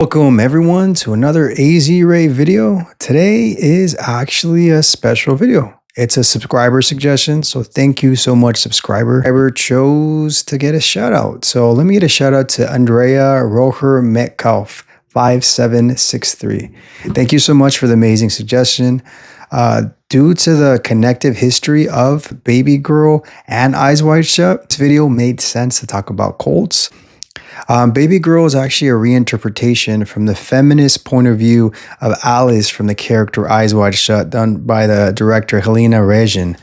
Welcome everyone to another AZ Ray video. Today is actually a special video. It's a subscriber suggestion, so thank you so much, subscriber. Subscriber chose to get a shout out. So let me get a shout out to Andrea Roher Metcalf 5763. Thank you so much for the amazing suggestion. Due to the connective history of Babygirl and Eyes Wide Shut, this video made sense to talk about cults. Babygirl is actually a reinterpretation from the feminist point of view of Alice from the character Eyes Wide Shut, done by the director Helena Regin,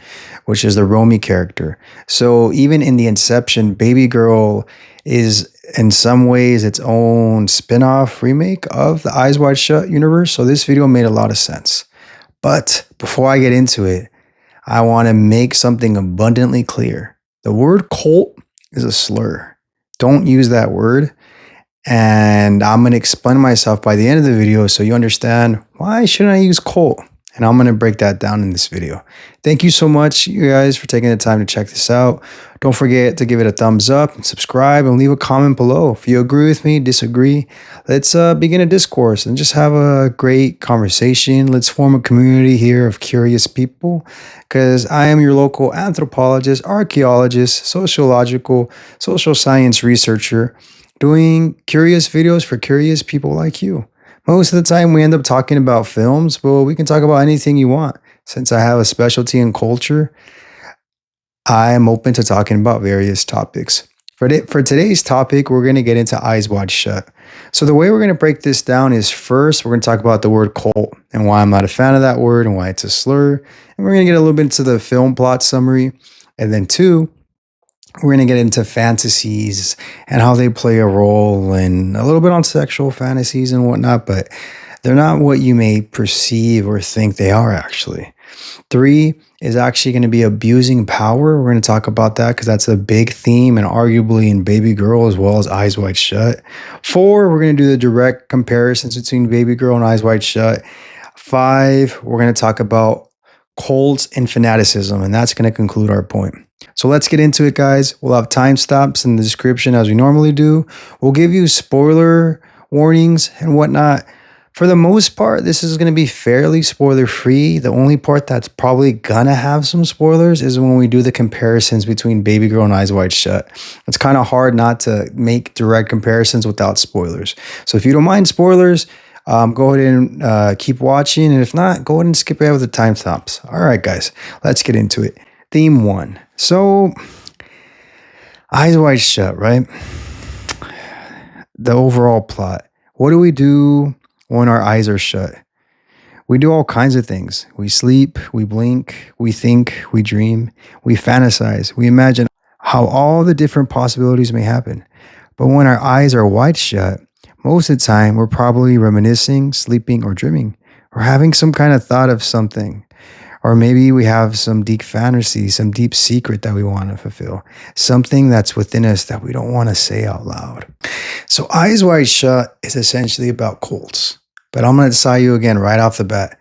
which is the Romy character. So even in the inception, Babygirl is in some ways its own spin-off remake of the Eyes Wide Shut universe. So this video made a lot of sense. But before I get into it, I want to make something abundantly clear. The word cult is a slur. Don't use that word. And I'm going to explain myself by the end of the video so you understand why shouldn't I use cult. And I'm going to break that down in this video. Thank you so much, you guys, for taking the time to check this out. Don't forget to give it a thumbs up and subscribe and leave a comment below. If you agree with me, disagree, let's begin a discourse and just have a great conversation. Let's form a community here of curious people, because I am your local anthropologist, archaeologist, sociological, social science researcher, doing curious videos for curious people like you. Most of the time we end up talking about films, but we can talk about anything you want. Since I have a specialty in culture, I am open to talking about various topics. For today's topic, we're going to get into Eyes Wide Shut. So the way we're going to break this down is, first, we're going to talk about the word cult and why I'm not a fan of that word and why it's a slur. And we're going to get a little bit into the film plot summary. And then two, we're going to get into fantasies and how they play a role, and a little bit on sexual fantasies and whatnot, but they're not what you may perceive or think they are actually. Three is actually going to be abusing power. We're going to talk about that because that's a big theme and arguably in Babygirl as well as Eyes Wide Shut. Four, we're going to do the direct comparisons between Babygirl and Eyes Wide Shut. Five, we're going to talk about cults and fanaticism, and that's going to conclude our point. So let's get into it, guys. We'll have timestamps in the description as we normally do. We'll give you spoiler warnings and whatnot. For the most part, this is going to be fairly spoiler-free. The only part that's probably going to have some spoilers is when we do the comparisons between Babygirl and Eyes Wide Shut. It's kind of hard not to make direct comparisons without spoilers. So if you don't mind spoilers, go ahead and keep watching. And if not, go ahead and skip ahead with the timestamps. All right, guys, let's get into it. Theme one. So, Eyes Wide Shut, right? The overall plot. What do we do when our eyes are shut? We do all kinds of things. We sleep, we blink, we think, we dream, we fantasize, we imagine how all the different possibilities may happen. But when our eyes are wide shut, most of the time we're probably reminiscing, sleeping, or dreaming, or having some kind of thought of something. Or maybe we have some deep fantasy, some deep secret that we want to fulfill. Something that's within us that we don't want to say out loud. So Eyes Wide Shut is essentially about cults. But I'm going to tell you again right off the bat.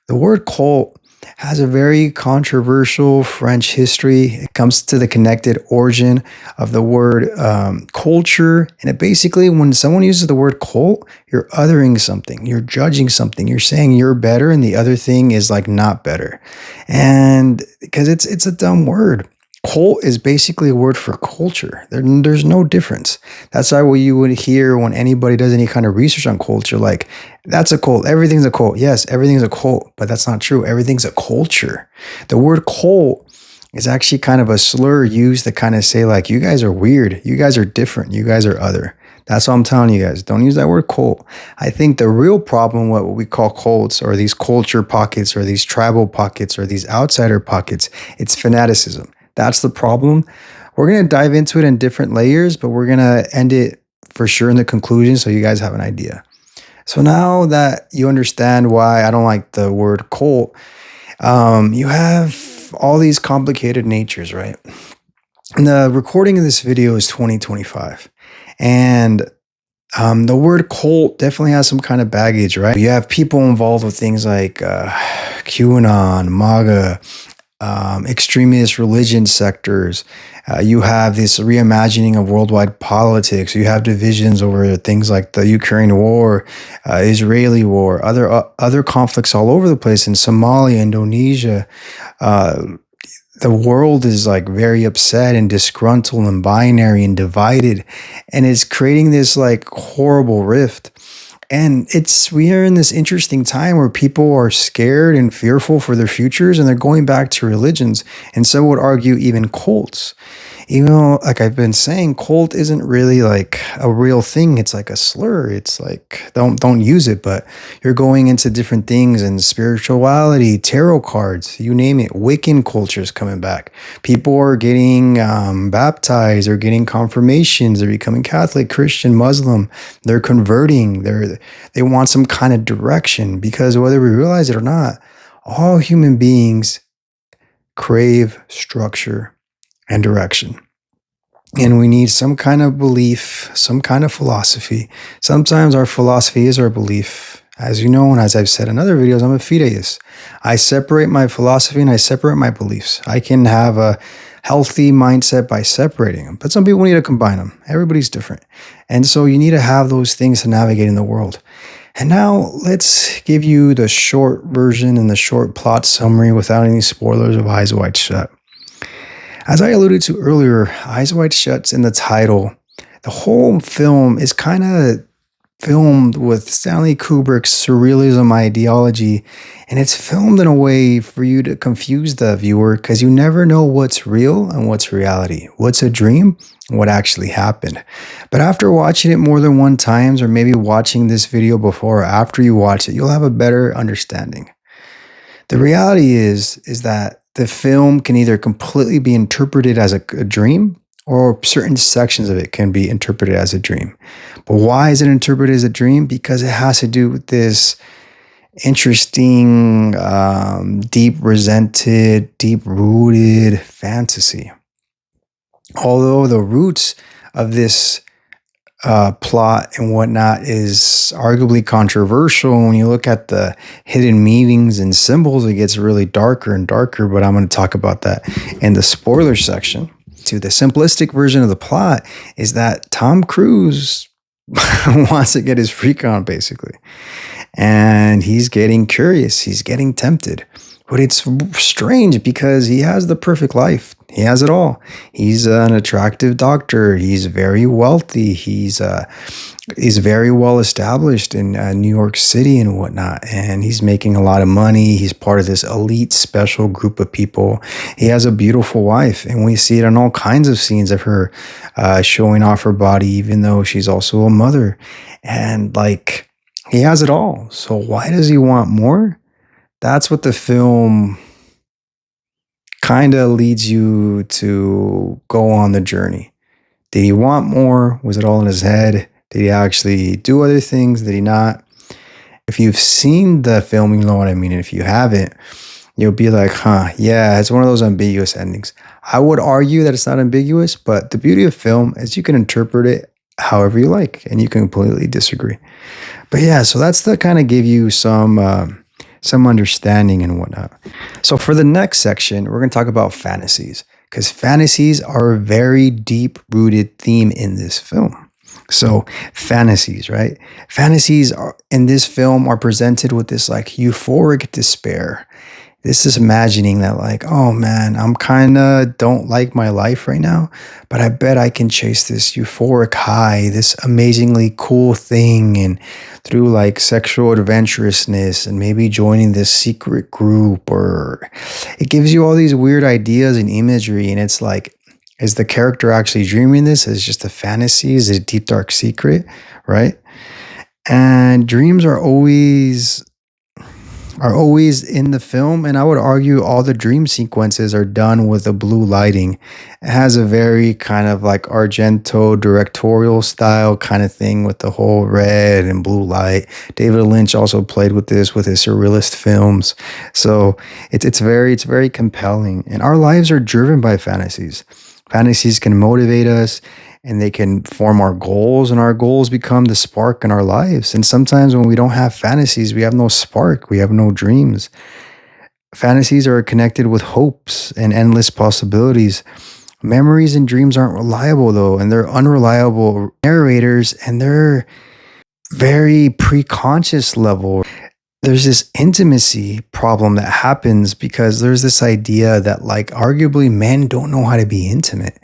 The word cult has a very controversial French history. It comes to the connected origin of the word culture. And it basically, when someone uses the word cult, you're othering something, you're judging something, you're saying you're better and the other thing is like not better. And because it's a dumb word. Cult is basically a word for culture. There's no difference. That's why what you would hear when anybody does any kind of research on culture, like, that's a cult. Everything's a cult. Yes, everything's a cult, but that's not true. Everything's a culture. The word cult is actually kind of a slur used to kind of say, like, you guys are weird. You guys are different. You guys are other. That's what I'm telling you guys. Don't use that word cult. I think the real problem, what we call cults, or these culture pockets, or these tribal pockets, or these outsider pockets, it's fanaticism. That's the problem. We're going to dive into it in different layers, but we're going to end it for sure in the conclusion so you guys have an idea. So now that you understand why I don't like the word cult, you have all these complicated natures, right? And the recording of this video is 2025. And the word cult definitely has some kind of baggage, right? You have people involved with things like QAnon, MAGA, extremist religion sectors, You have this reimagining of worldwide politics. You have divisions over things like the Ukraine war, Israeli war, other conflicts all over the place in Somalia, Indonesia. The world is like very upset and disgruntled and binary and divided, and it's creating this like horrible rift. And we are in this interesting time where people are scared and fearful for their futures, and they're going back to religions. And some would argue even cults. Even though, like I've been saying, cult isn't really like a real thing. It's like a slur. It's like don't use it. But you're going into different things and spirituality, tarot cards, you name it. Wiccan culture is coming back. People are getting baptized, or getting confirmations. They're becoming Catholic, Christian, Muslim. They're converting. They want some kind of direction, because whether we realize it or not, all human beings crave structure and direction. And we need some kind of belief, some kind of philosophy. Sometimes our philosophy is our belief. As you know, and as I've said in other videos, I'm a fideist. I separate my philosophy and I separate my beliefs. I can have a healthy mindset by separating them, but some people need to combine them. Everybody's different. And so you need to have those things to navigate in the world. And now let's give you the short version and the short plot summary without any spoilers of Eyes Wide Shut. As I alluded to earlier, Eyes Wide Shut's in the title. The whole film is kind of filmed with Stanley Kubrick's surrealism ideology, and it's filmed in a way for you to confuse the viewer, because you never know what's real and what's reality, what's a dream and what actually happened. But after watching it more than one time, or maybe watching this video before or after you watch it, you'll have a better understanding. The reality is that the film can either completely be interpreted as a dream, or certain sections of it can be interpreted as a dream. But why is it interpreted as a dream? Because it has to do with this interesting, deep-resented, deep-rooted fantasy. Although the roots of this plot and whatnot is arguably controversial, when you look at the hidden meanings and symbols, it gets really darker and darker, but I'm going to talk about that in the spoiler section. To the simplistic version of the plot is that Tom Cruise wants to get his freak on, basically. And he's getting curious. He's getting tempted. But it's strange because he has the perfect life. He has it all. He's an attractive doctor. He's very wealthy. He's very well established in New York City and whatnot. And he's making a lot of money. He's part of this elite special group of people. He has a beautiful wife. And we see it in all kinds of scenes of her showing off her body, even though she's also a mother. And like, he has it all. So why does he want more? That's what the film kind of leads you to go on the journey. Did he want more? Was it all in his head? Did he actually do other things? Did he not? If you've seen the film, you know what I mean. And if you haven't, you'll be like, yeah, it's one of those ambiguous endings. I would argue that it's not ambiguous, but the beauty of film is you can interpret it however you like, and you can completely disagree. But yeah, so that's to kind of give you some understanding and whatnot. So for the next section, we're going to talk about fantasies, because fantasies are a very deep-rooted theme in this film. So fantasies, right? Fantasies in this film are presented with this like euphoric despair. This is imagining that like, oh man, I'm kind of don't like my life right now, but I bet I can chase this euphoric high, this amazingly cool thing, and through like sexual adventurousness and maybe joining this secret group, or it gives you all these weird ideas and imagery. And it's like, is the character actually dreaming this? Is it just a fantasy? Is it a deep, dark secret? Right? And dreams are always in the film, and I would argue all the dream sequences are done with a blue lighting. It has a very kind of like Argento directorial style kind of thing with the whole red and blue light. David Lynch also played with this with his surrealist films. So it's very compelling. And our lives are driven by fantasies. Fantasies can motivate us, and they can form our goals, and our goals become the spark in our lives. And sometimes when we don't have fantasies, we have no spark, we have no dreams. Fantasies are connected with hopes and endless possibilities. Memories and dreams aren't reliable though, and they're unreliable narrators, and they're very preconscious level. There's this intimacy problem that happens because there's this idea that, like, arguably men don't know how to be intimate.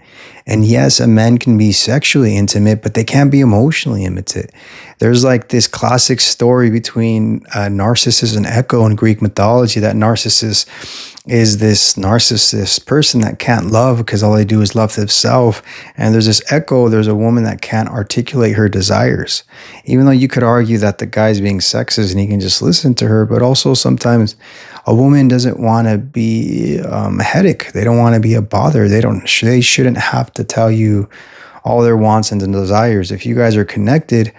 And yes, a man can be sexually intimate, but they can't be emotionally intimate. There's like this classic story between Narcissus and Echo in Greek mythology, that Narcissus is this narcissist person that can't love because all they do is love themselves. And there's this Echo, there's a woman that can't articulate her desires. Even though you could argue that the guy's being sexist and he can just listen to her, but also sometimes a woman doesn't want to be a headache. They don't want to be a bother. They shouldn't have to tell you all their wants and desires. If you guys are connected,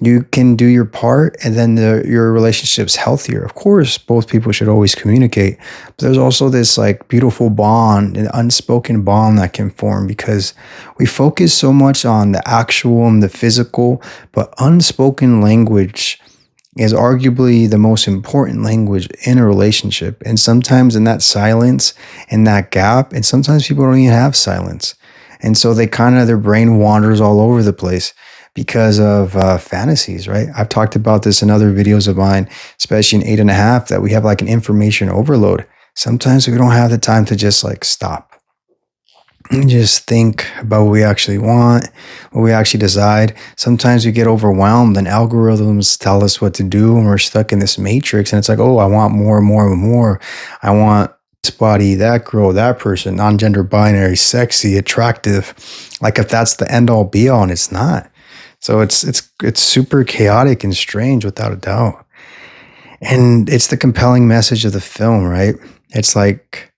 you can do your part, and then your relationship's healthier. Of course, both people should always communicate, but there's also this like beautiful bond, an unspoken bond that can form because we focus so much on the actual and the physical, but unspoken language is arguably the most important language in a relationship. And sometimes in that silence, in that gap, and sometimes people don't even have silence. And so their brain wanders all over the place because of fantasies, right? I've talked about this in other videos of mine, especially in 8.5, that we have like an information overload. Sometimes we don't have the time to just like stop and just think about what we actually want, what we actually decide. Sometimes we get overwhelmed and algorithms tell us what to do, and we're stuck in this matrix. And it's like, oh, I want more and more and more. I want this body, that girl, that person, non-gender binary, sexy, attractive. Like if that's the end all be all, and it's not. So it's super chaotic and strange without a doubt. And it's the compelling message of the film, right? It's like,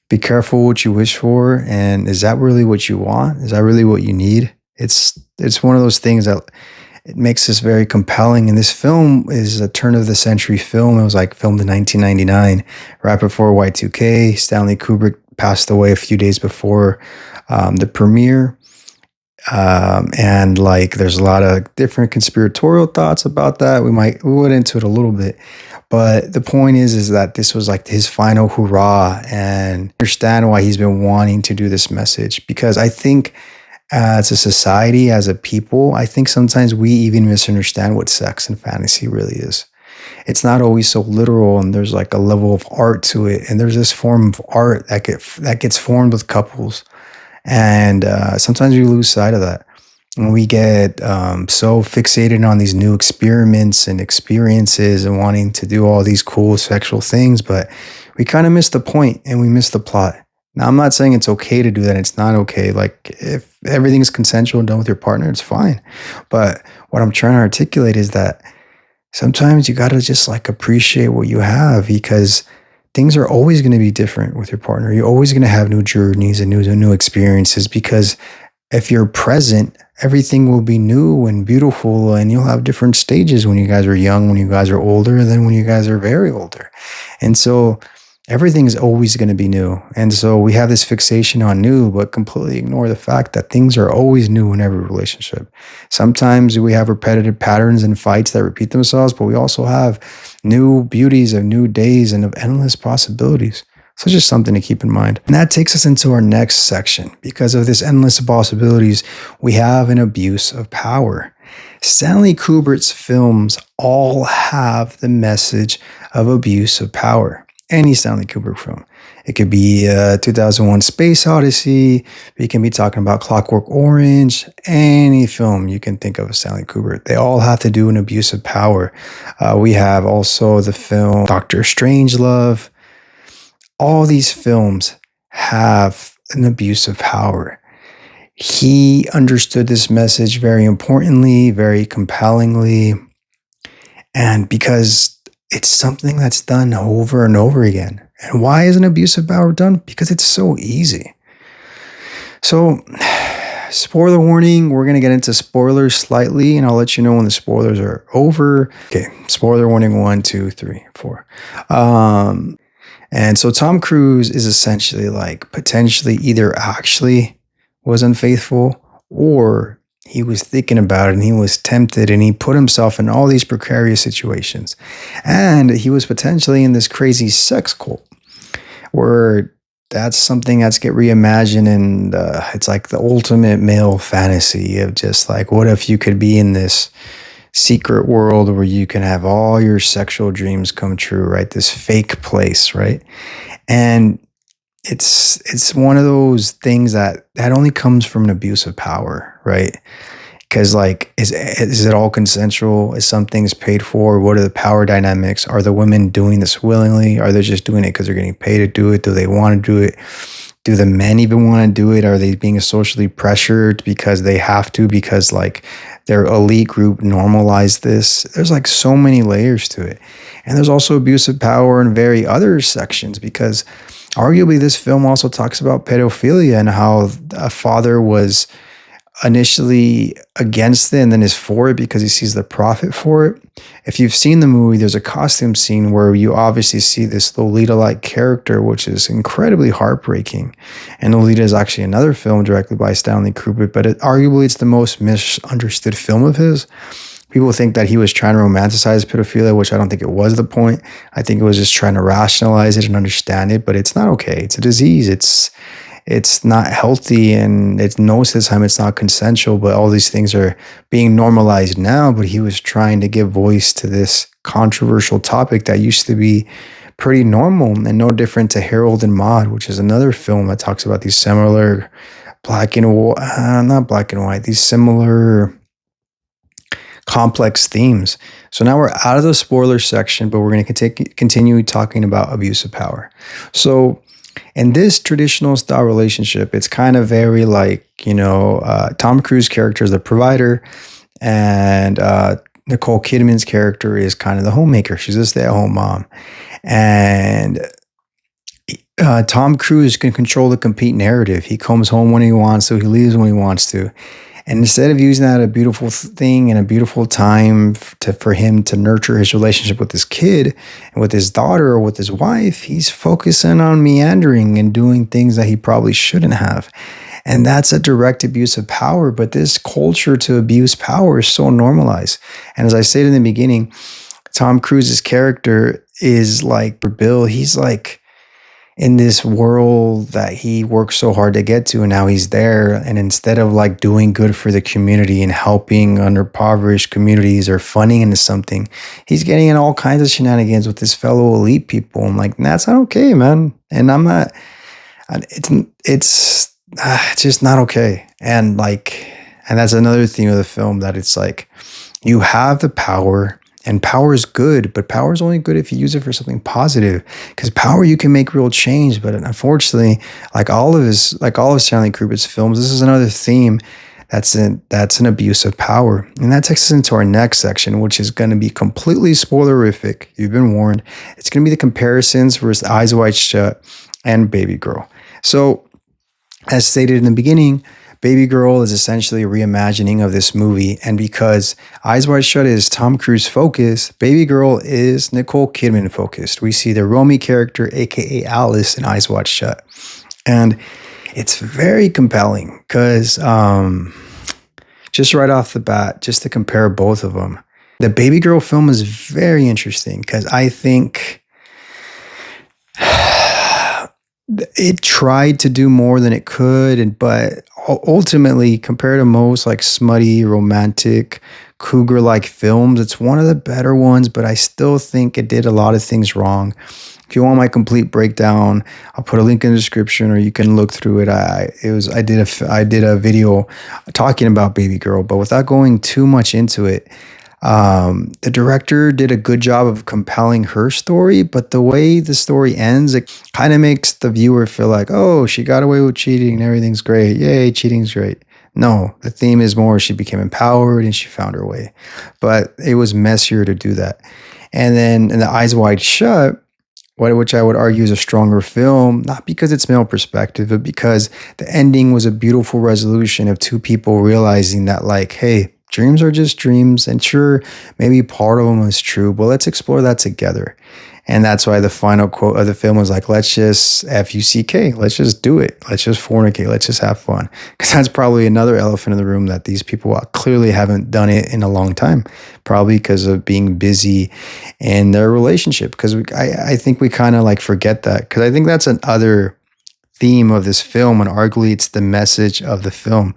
be careful what you wish for, and is that really what you want? Is that really what you need? It's one of those things that it makes this very compelling. And this film is a turn of the century film. It was like filmed in 1999, right before Y2K. Stanley Kubrick passed away a few days before the premiere. And like there's a lot of different conspiratorial thoughts about that. We went into it a little bit. But the point is that this was like his final hurrah, and understand why he's been wanting to do this message. Because I think as a society, as a people, I think sometimes we even misunderstand what sex and fantasy really is. It's not always so literal, and there's like a level of art to it. And there's this form of art that gets formed with couples. And sometimes we lose sight of that. And we get so fixated on these new experiments and experiences and wanting to do all these cool sexual things, but we kind of miss the point and we miss the plot. Now, I'm not saying it's okay to do that. It's not okay. Like if everything's consensual and done with your partner, it's fine. But what I'm trying to articulate is that sometimes you got to just like appreciate what you have, because things are always going to be different with your partner. You're always going to have new journeys and new experiences, because if you're present, everything will be new and beautiful, and you'll have different stages when you guys are young, when you guys are older, and then when you guys are very older. And so everything is always going to be new. And so we have this fixation on new, but completely ignore the fact that things are always new in every relationship. Sometimes we have repetitive patterns and fights that repeat themselves, but we also have new beauties of new days and of endless possibilities. So just something to keep in mind. And that takes us into our next section. Because of this endless possibilities, we have an abuse of power. Stanley Kubrick's films all have the message of abuse of power. Any Stanley Kubrick film. It could be 2001 Space Odyssey. We can be talking about Clockwork Orange. Any film you can think of Stanley Kubrick. They all have to do an abuse of power. We have also the film Dr. Strangelove. All these films have an abuse of power. He understood this message very importantly, very compellingly, and because it's something that's done over and over again. And why is an abuse of power done? Because it's so easy. So, spoiler warning, we're going to get into spoilers slightly, and I'll let you know when the spoilers are over. Okay, spoiler warning 1, 2, 3, 4. And so Tom Cruise is essentially like potentially either actually was unfaithful, or he was thinking about it and he was tempted and he put himself in all these precarious situations. And he was potentially in this crazy sex cult where that's something that's get reimagined, and it's like the ultimate male fantasy of just like, what if you could be in this secret world where you can have all your sexual dreams come true, right? This fake place, right? And it's one of those things that only comes from an abuse of power, right? Because like, is it all consensual? Is some things paid for? What are the power dynamics? Are the women doing this willingly? Are they just doing it because they're getting paid to do it? Do they want to do it? Do the men even want to do it? Are they being socially pressured because they have to, because like their elite group normalized this? There's like so many layers to it. And there's also abuse of power in very other sections, because arguably this film also talks about pedophilia and how a father was initially against it and then is for it because he sees the profit for it. If you've seen the movie, there's a costume scene where you obviously see this Lolita-like character, which is incredibly heartbreaking. And Lolita is actually another film directed by Stanley Kubrick, but arguably it's the most misunderstood film of his. People think that he was trying to romanticize pedophilia, which I don't think it was the point. I think it was just trying to rationalize it and understand it, but it's not okay. It's a disease. It's not healthy, and it knows this time it's not consensual, but all these things are being normalized now. But he was trying to give voice to this controversial topic that used to be pretty normal and no different to Harold and Maude, which is another film that talks about these similar not black and white, these similar complex themes. So now we're out of the spoiler section, but we're going to continue talking about abuse of power. So in this traditional style relationship, it's kind of very like, Tom Cruise's character is the provider, and Nicole Kidman's character is kind of the homemaker. She's a stay-at-home mom. And Tom Cruise can control the complete narrative. He comes home when he wants to, he leaves when he wants to. And instead of using that a beautiful thing and a beautiful time for him to nurture his relationship with his kid and with his daughter or with his wife, he's focusing on meandering and doing things that he probably shouldn't have. And that's a direct abuse of power. But this culture to abuse power is so normalized. And as I said in the beginning, Tom Cruise's character is like, for Bill, he's like in this world that he worked so hard to get to, and now he's there. And instead of like doing good for the community and helping underprivileged communities or funding into something, he's getting in all kinds of shenanigans with his fellow elite people. I'm like, that's not okay, man. And I'm not, it's just not okay. And that's another theme of the film, that it's like, you have the power. And power is good, but power is only good if you use it for something positive. Because power, you can make real change. But unfortunately, like all of Stanley Kubrick's films, this is another theme that's an abuse of power. And that takes us into our next section, which is going to be completely spoilerific. You've been warned. It's going to be the comparisons versus Eyes Wide Shut and Babygirl. So, as stated in the beginning, Babygirl is essentially a reimagining of this movie, and because Eyes Wide Shut is Tom Cruise focused, Babygirl is Nicole Kidman focused. We see the Romy character, aka Alice, in Eyes Wide Shut, and it's very compelling because just right off the bat, just to compare both of them, the Babygirl film is very interesting because I think it tried to do more than it could, but ultimately, compared to most like smutty, romantic, cougar-like films, it's one of the better ones, but I still think it did a lot of things wrong. If you want my complete breakdown, I'll put a link in the description, or you can look through it. I did a video talking about Babygirl, but without going too much into it, the director did a good job of compelling her story, but the way the story ends, it kind of makes the viewer feel like, oh, she got away with cheating and everything's great. Yay, cheating's great. No, the theme is more she became empowered and she found her way. But it was messier to do that. And then in the Eyes Wide Shut, which I would argue is a stronger film, not because it's male perspective, but because the ending was a beautiful resolution of two people realizing that, like, hey, dreams are just dreams, and sure, maybe part of them is true, but let's explore that together. And that's why the final quote of the film was like, let's just F-U-C-K, let's just do it. Let's just fornicate. Let's just have fun. Because that's probably another elephant in the room, that these people clearly haven't done it in a long time, probably because of being busy in their relationship. Because I think we kind of like forget that, because I think that's another theme of this film, and arguably it's the message of the film.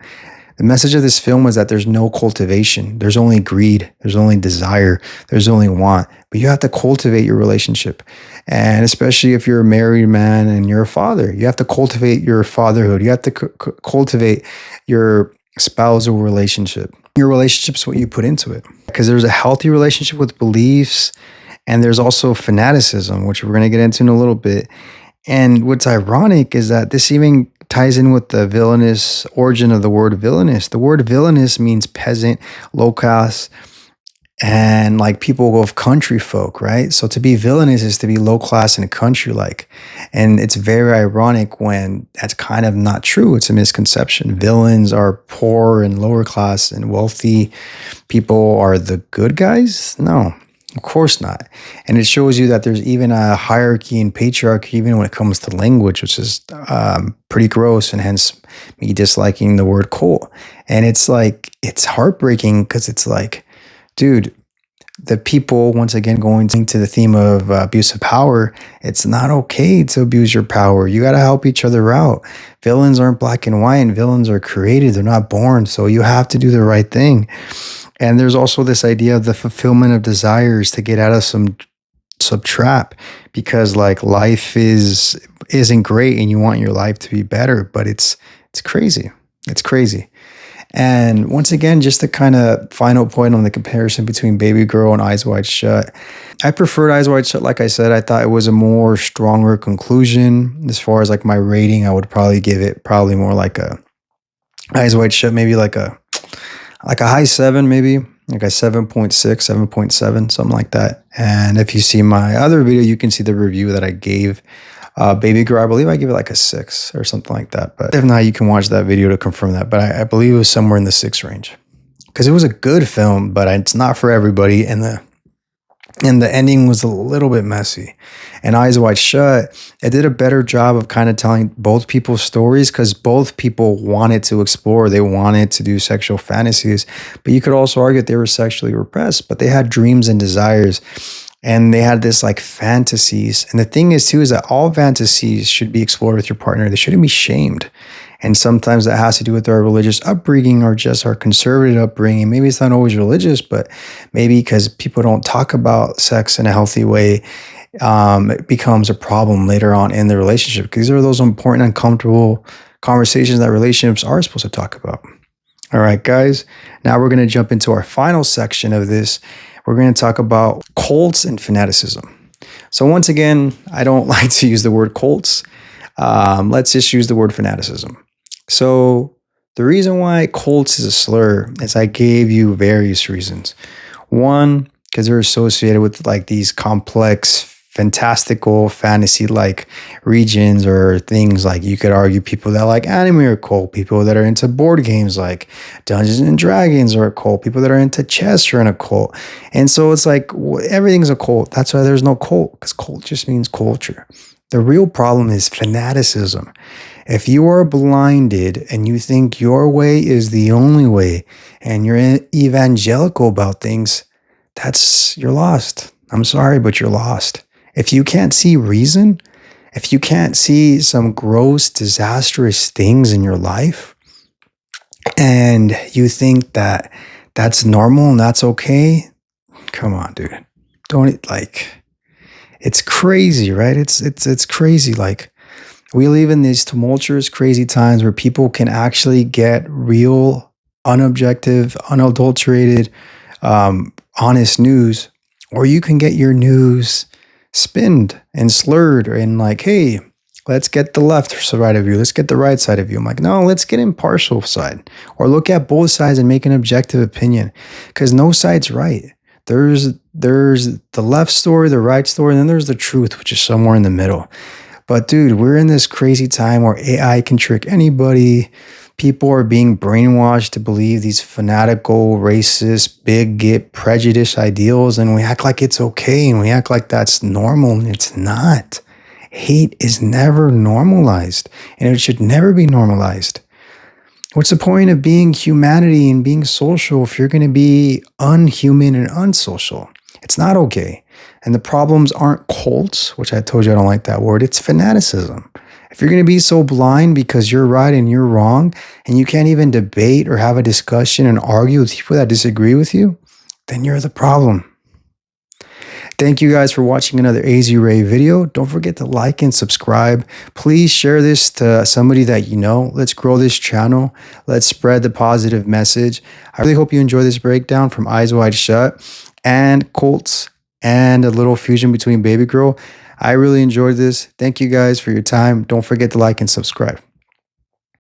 The message of this film is that there's no cultivation. There's only greed. There's only desire. There's only want. But you have to cultivate your relationship. And especially if you're a married man and you're a father, you have to cultivate your fatherhood. You have to cultivate your spousal relationship. Your relationship's what you put into it. Because there's a healthy relationship with beliefs, and there's also fanaticism, which we're going to get into in a little bit. And what's ironic is that this even ties in with the villainous origin of the word villainous. The word villainous means peasant, low class, and like people of country folk, right? So to be villainous is to be low class and country like. And it's very ironic when that's kind of not true. It's a misconception. Villains are poor and lower class, and wealthy people are the good guys? No. Of course not. And it shows you that there's even a hierarchy and patriarchy, even when it comes to language, which is pretty gross, and hence me disliking the word cult. And it's like, it's heartbreaking because it's like, dude, the people, once again, going to the theme of abuse of power, it's not okay to abuse your power. You got to help each other out. Villains aren't black and white, and villains are created. They're not born. So you have to do the right thing. And there's also this idea of the fulfillment of desires to get out of some trap, because like life isn't great and you want your life to be better, but it's crazy. It's crazy. And once again, just the kind of final point on the comparison between Babygirl and Eyes Wide Shut. I preferred Eyes Wide Shut. Like I said, I thought it was a more stronger conclusion. As far as like my rating, I would probably give it more like a Eyes Wide Shut, maybe like a high 7, maybe like a 7.6, 7.7, something like that. And if you see my other video, you can see the review that I gave Babygirl. I believe I gave it like a 6 or something like that. But if not, you can watch that video to confirm that. But I believe it was somewhere in the 6 range, because it was a good film, but it's not for everybody. And the ending was a little bit messy. And Eyes Wide Shut, it did a better job of kind of telling both people's stories, because both people wanted to explore. They wanted to do sexual fantasies, but you could also argue that they were sexually repressed, but they had dreams and desires, and they had this like fantasies. And the thing is too, is that all fantasies should be explored with your partner. They shouldn't be shamed. And sometimes that has to do with our religious upbringing or just our conservative upbringing. Maybe it's not always religious, but maybe because people don't talk about sex in a healthy way, it becomes a problem later on in the relationship. Because these are those important, uncomfortable conversations that relationships are supposed to talk about. All right, guys. Now we're going to jump into our final section of this. We're going to talk about cults and fanaticism. So once again, I don't like to use the word cults. Let's just use the word fanaticism. So the reason why cults is a slur is I gave you various reasons. One, because they're associated with like these complex, fantastical, fantasy-like regions or things. Like you could argue people that like anime are a cult, people that are into board games like Dungeons and Dragons are a cult, people that are into chess are in a cult. And so it's like everything's a cult. That's why there's no cult, because cult just means culture. The real problem is fanaticism. If you are blinded and you think your way is the only way and you're evangelical about things, you're lost. I'm sorry, but you're lost. If you can't see reason, if you can't see some gross, disastrous things in your life, and you think that that's normal and that's okay, come on, dude. It's crazy, right? It's crazy. Like, we live in these tumultuous, crazy times where people can actually get real, unobjective, unadulterated, honest news, or you can get your news spinned and slurred and like, hey, let's get the left side of you, let's get the right side of you. I'm like, no, let's get impartial side, or look at both sides and make an objective opinion, because no side's right. There's the left story, the right story, and then there's the truth, which is somewhere in the middle. But dude, we're in this crazy time where AI can trick anybody. People are being brainwashed to believe these fanatical, racist, bigot, prejudice ideals, and we act like it's okay, and we act like that's normal, and it's not. Hate is never normalized, and it should never be normalized. What's the point of being humanity and being social if you're going to be unhuman and unsocial? It's not okay. And the problems aren't cults, which I told you I don't like that word. It's fanaticism. If you're going to be so blind because you're right and you're wrong, and you can't even debate or have a discussion and argue with people that disagree with you, then you're the problem. Thank you guys for watching another AZ Ray video. Don't forget to like and subscribe. Please share this to somebody that you know. Let's grow this channel. Let's spread the positive message. I really hope you enjoy this breakdown from Eyes Wide Shut and Colts and a little fusion between Babygirl. I really enjoyed this. Thank you guys for your time. Don't forget to like and subscribe.